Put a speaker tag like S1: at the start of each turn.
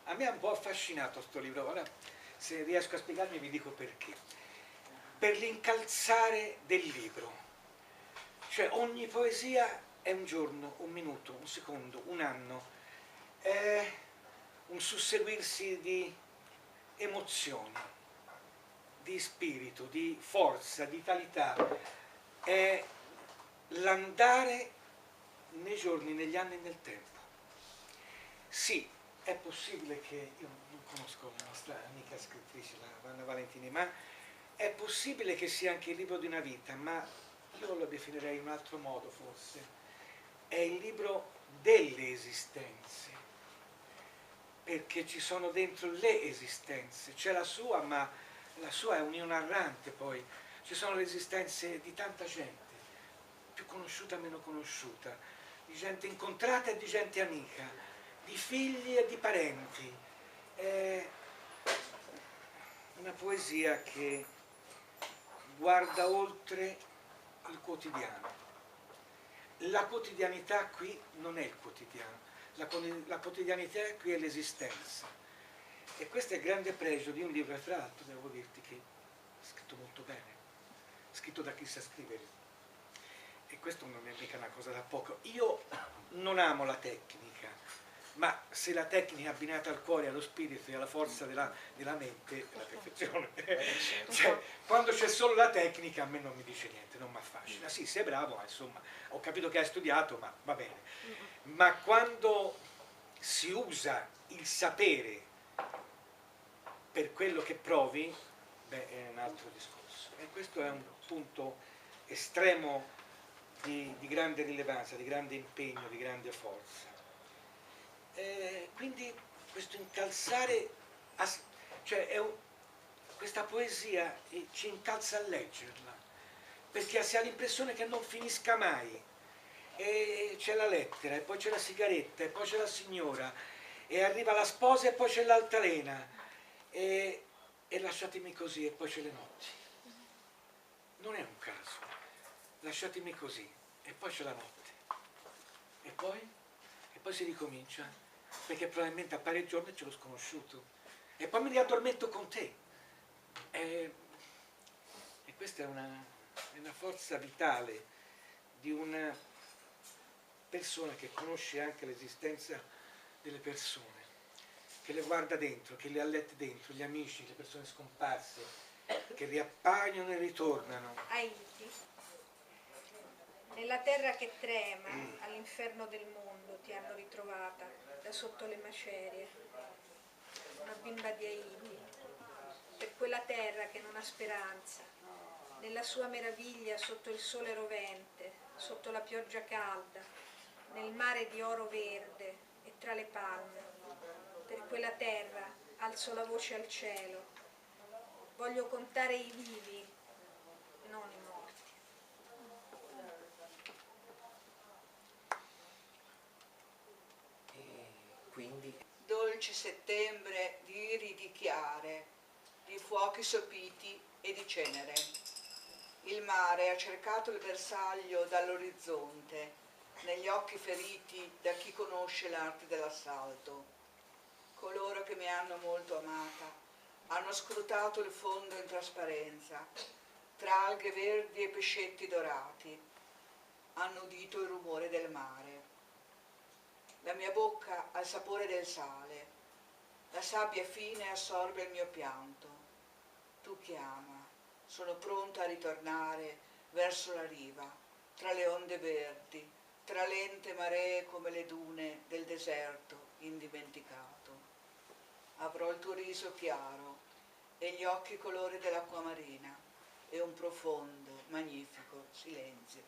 S1: A me ha un po' affascinato sto libro, ora se riesco a spiegarmi vi dico perché. Per l'incalzare del libro, cioè ogni poesia è un giorno, un minuto, un secondo, un anno, è un susseguirsi di emozioni, di spirito, di forza, di vitalità, è l'andare nei giorni, negli anni e nel tempo. Sì, è possibile che, io non conosco la nostra amica scrittrice, la Vanna Valentini, ma è possibile che sia anche il libro di una vita, ma io lo definirei in un altro modo forse. È il libro delle esistenze, perché ci sono dentro le esistenze, c'è la sua, ma la sua è un'io narrante poi, ci sono le esistenze di tanta gente, più conosciuta e meno conosciuta, di gente incontrata e di gente amica, di figli e di parenti. È una poesia che guarda oltre il quotidiano. La quotidianità qui non è il quotidiano, la quotidianità qui è l'esistenza. E questo è il grande pregio di un libro, e tra l'altro devo dirti che è scritto molto bene, scritto da chi sa scrivere. E questo non è mica una cosa da poco. Io non amo la tecnica, ma se la tecnica è abbinata al cuore, allo spirito e alla forza della mente, è la perfezione. Cioè, quando c'è solo la tecnica a me non mi dice niente, non mi affascina. Sì, sei bravo, ma insomma, ho capito che hai studiato, ma va bene. Ma quando si usa il sapere per quello che provi, beh, è un altro discorso. E questo è un punto estremo di grande rilevanza, di grande impegno, di grande forza. Quindi questo incalzare, cioè questa poesia ci incalza a leggerla, perché si ha l'impressione che non finisca mai. E c'è la lettera, e poi c'è la sigaretta, e poi c'è la signora, e arriva la sposa, e poi c'è l'altalena, e lasciatemi così, e poi c'è le notti. Non è un caso, lasciatemi così, e poi c'è la notte, e poi si ricomincia, perché probabilmente appare il giorno e c'è lo sconosciuto, e poi mi riaddormento con te. E questa è una forza vitale di una persona che conosce anche l'esistenza delle persone, che le guarda dentro, che le ha lette dentro, gli amici, le persone scomparse, che riappaiono e ritornano.
S2: Haiti. Nella terra che trema, all'inferno del mondo ti hanno ritrovata, da sotto le macerie, una bimba di Haiti, per quella terra che non ha speranza, nella sua meraviglia sotto il sole rovente, sotto la pioggia calda, nel mare di oro verde e tra le palme, per quella terra alzo la voce al cielo, voglio contare i vivi, non i morti.
S1: Quindi
S3: dolce settembre di iri di chiare, di fuochi sopiti e di cenere. Il mare ha cercato il bersaglio dall'orizzonte, negli occhi feriti da chi conosce l'arte dell'assalto. Coloro che mi hanno molto amata hanno scrutato il fondo in trasparenza, tra alghe verdi e pescetti dorati, hanno udito il rumore del mare. La mia bocca ha il sapore del sale, la sabbia fine assorbe il mio pianto. Tu chiama, sono pronta a ritornare verso la riva, tra le onde verdi, tra lente maree come le dune del deserto indimenticato. Avrò il tuo riso chiaro e gli occhi colore dell'acqua marina e un profondo, magnifico silenzio.